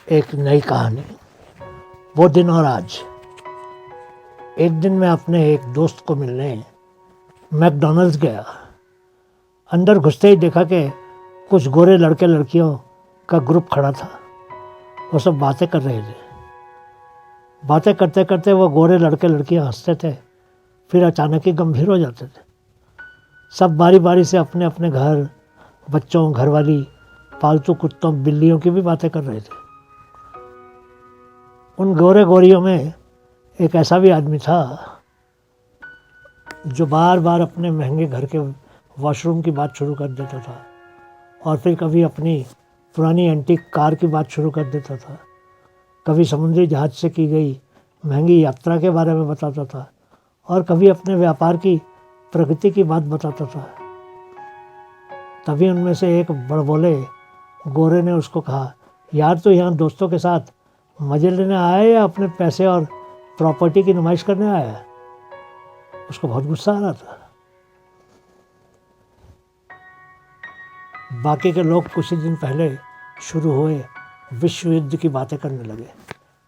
एक नई कहानी। वो दिन और आज। एक दिन मैं अपने एक दोस्त को मिलने मैकडॉनल्ड्स गया। अंदर घुसते ही देखा कि कुछ गोरे लड़के लड़कियों का ग्रुप खड़ा था। वो सब बातें कर रहे थे। बातें करते करते वो गोरे लड़के लड़कियां हंसते थे, फिर अचानक ही गंभीर हो जाते थे। सब बारी बारी से अपने अपने घर, बच्चों, घरवाली, पालतू कुत्तों, बिल्लियों की भी बातें कर रहे थे। उन गोरे गोरियों में एक ऐसा भी आदमी था जो बार बार अपने महंगे घर के वॉशरूम की बात शुरू कर देता था, और फिर कभी अपनी पुरानी एंटीक कार की बात शुरू कर देता था, कभी समुद्री जहाज से की गई महंगी यात्रा के बारे में बताता था, और कभी अपने व्यापार की प्रगति की बात बताता था। तभी उनमें से एक बड़बोले गोरे ने उसको कहा, यार तो यहाँ दोस्तों के साथ मज़े लेने आया है या अपने पैसे और प्रॉपर्टी की नुमाइश करने आया है? उसको बहुत गुस्सा आ रहा था। बाकी के लोग कुछ ही दिन पहले शुरू हुए विश्व युद्ध की बातें करने लगे।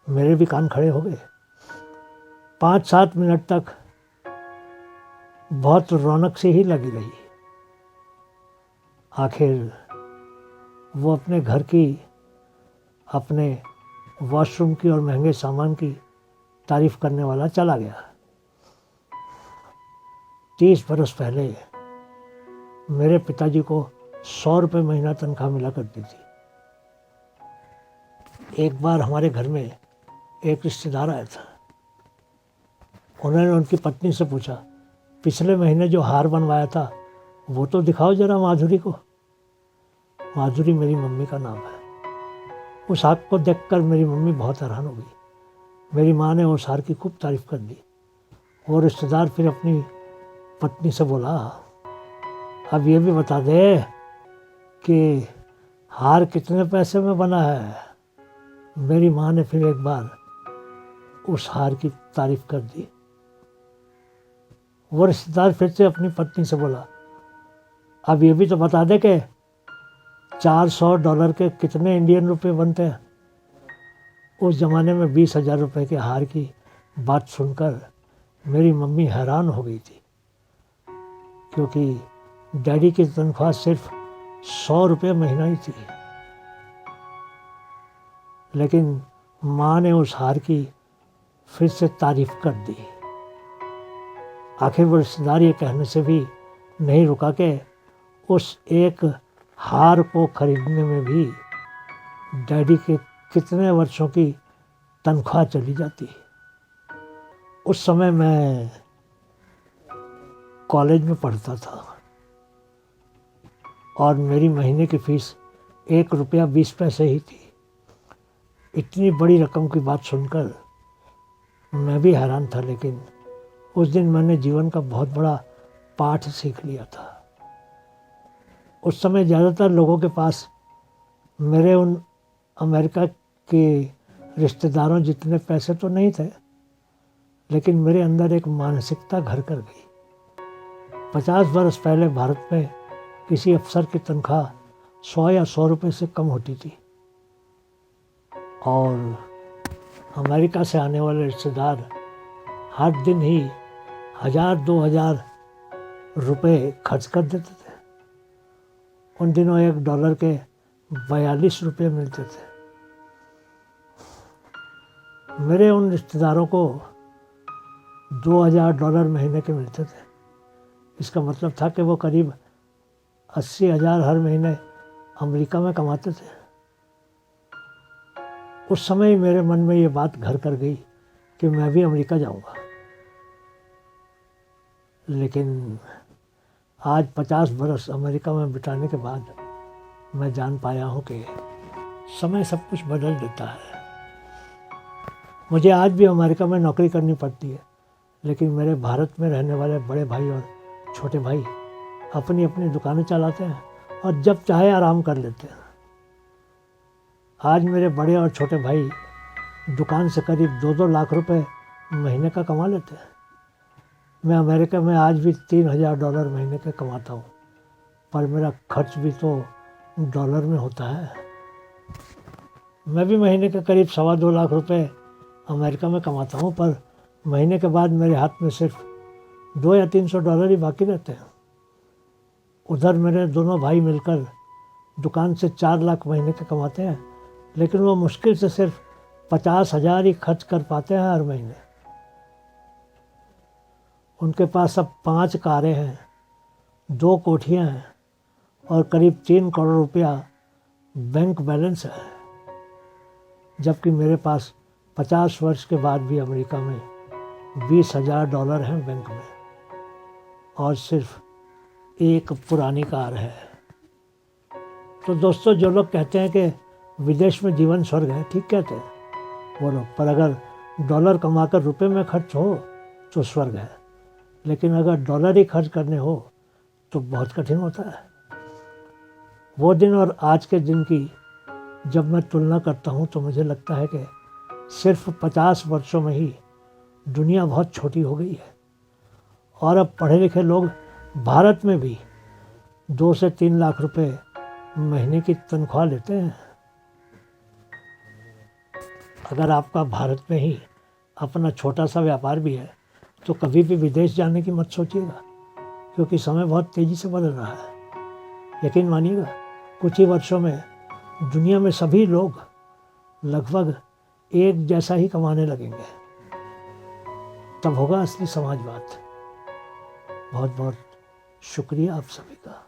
मेरे भी कान खड़े हो गए। 5-7 मिनट तक बहुत रौनक से ही लगी रही। आखिर वो अपने घर की, अपने वॉशरूम की और महंगे सामान की तारीफ करने वाला चला गया। 30 बरस पहले मेरे पिताजी को 100 रुपये महीना तनख्वाह मिला करती थी। एक बार हमारे घर में एक रिश्तेदार आया था। उन्होंने उनकी पत्नी से पूछा, पिछले महीने जो हार बनवाया था वो तो दिखाओ जरा माधुरी को। माधुरी मेरी मम्मी का नाम है। उस हार को देखकर मेरी मम्मी बहुत हैरान हो गई। मेरी माँ ने उस हार की खूब तारीफ कर दी। वो रिश्तेदार फिर अपनी पत्नी से बोला, अब ये भी बता दे कि हार कितने पैसे में बना है। मेरी माँ ने फिर एक बार उस हार की तारीफ कर दी। वो रिश्तेदार फिर से अपनी पत्नी से बोला, अब ये भी तो बता दे कि $400 के कितने इंडियन रुपए बनते हैं। उस ज़माने में 20,000 रुपये के हार की बात सुनकर मेरी मम्मी हैरान हो गई थी, क्योंकि डैडी की तनख्वाह सिर्फ 100 रुपये महीना ही थी। लेकिन माँ ने उस हार की फिर से तारीफ कर दी। आखिर वो रिश्तेदार ये कहने से भी नहीं रुका कि उस एक हार को खरीदने में भी डैडी के कितने वर्षों की तनख्वाह चली जाती। उस समय मैं कॉलेज में पढ़ता था और मेरी महीने की फीस ₹1.20 ही थी। इतनी बड़ी रकम की बात सुनकर मैं भी हैरान था, लेकिन उस दिन मैंने जीवन का बहुत बड़ा पाठ सीख लिया था। उस समय ज़्यादातर लोगों के पास मेरे उन अमेरिका के रिश्तेदारों जितने पैसे तो नहीं थे, लेकिन मेरे अंदर एक मानसिकता घर कर गई। 50 बरस पहले भारत में किसी अफसर की तनख्वाह 100 या 100 रुपये से कम होती थी, और अमेरिका से आने वाले रिश्तेदार हर दिन ही 1,000-2,000 रुपये खर्च कर देते थे। उन दिनों $1 के 42 रुपये मिलते थे। मेरे उन रिश्तेदारों को $2,000 महीने के मिलते थे। इसका मतलब था कि वो करीब 80,000 हर महीने अमेरिका में कमाते थे। उस समय मेरे मन में ये बात घर कर गई कि मैं भी अमेरिका जाऊंगा। लेकिन आज 50 बरस अमेरिका में बिताने के बाद मैं जान पाया हूँ कि समय सब कुछ बदल देता है। मुझे आज भी अमेरिका में नौकरी करनी पड़ती है, लेकिन मेरे भारत में रहने वाले बड़े भाई और छोटे भाई अपनी अपनी दुकानें चलाते हैं और जब चाहे आराम कर लेते हैं। आज मेरे बड़े और छोटे भाई दुकान से करीब 2-2 लाख रुपए महीने का कमा लेते हैं। मैं अमेरिका में आज भी $3,000 महीने के कमाता हूँ, पर मेरा खर्च भी तो डॉलर में होता है। मैं भी महीने के करीब 2.25 लाख रुपए अमेरिका में कमाता हूँ, पर महीने के बाद मेरे हाथ में सिर्फ $200 या $300 ही बाकी रहते हैं। उधर मेरे दोनों भाई मिलकर दुकान से 4 लाख महीने के कमाते हैं, लेकिन वो मुश्किल से सिर्फ 50,000 ही खर्च कर पाते हैं हर महीने। उनके पास अब 5 कारें हैं, 2 कोठियाँ हैं और करीब 3 करोड़ रुपया बैंक बैलेंस है, जबकि मेरे पास 50 वर्ष के बाद भी अमेरिका में $20,000 हैं बैंक में, और सिर्फ एक पुरानी कार है। तो दोस्तों, जो लोग कहते हैं कि विदेश में जीवन स्वर्ग है, ठीक कहते हैं वो लोग, पर अगर डॉलर कमाकर रुपए में खर्च हो तो स्वर्ग है, लेकिन अगर डॉलर ही खर्च करने हो तो बहुत कठिन होता है। वो दिन और आज के दिन की जब मैं तुलना करता हूँ तो मुझे लगता है कि सिर्फ 50 वर्षों में ही दुनिया बहुत छोटी हो गई है, और अब पढ़े लिखे लोग भारत में भी 2 से 3 लाख रुपए महीने की तनख्वाह लेते हैं। अगर आपका भारत में ही अपना छोटा सा व्यापार भी है तो कभी भी विदेश जाने की मत सोचिएगा, क्योंकि समय बहुत तेज़ी से बदल रहा है। यकीन मानिएगा, कुछ ही वर्षों में दुनिया में सभी लोग लगभग एक जैसा ही कमाने लगेंगे, तब होगा असली समाजवाद। बहुत बहुत शुक्रिया आप सभी का।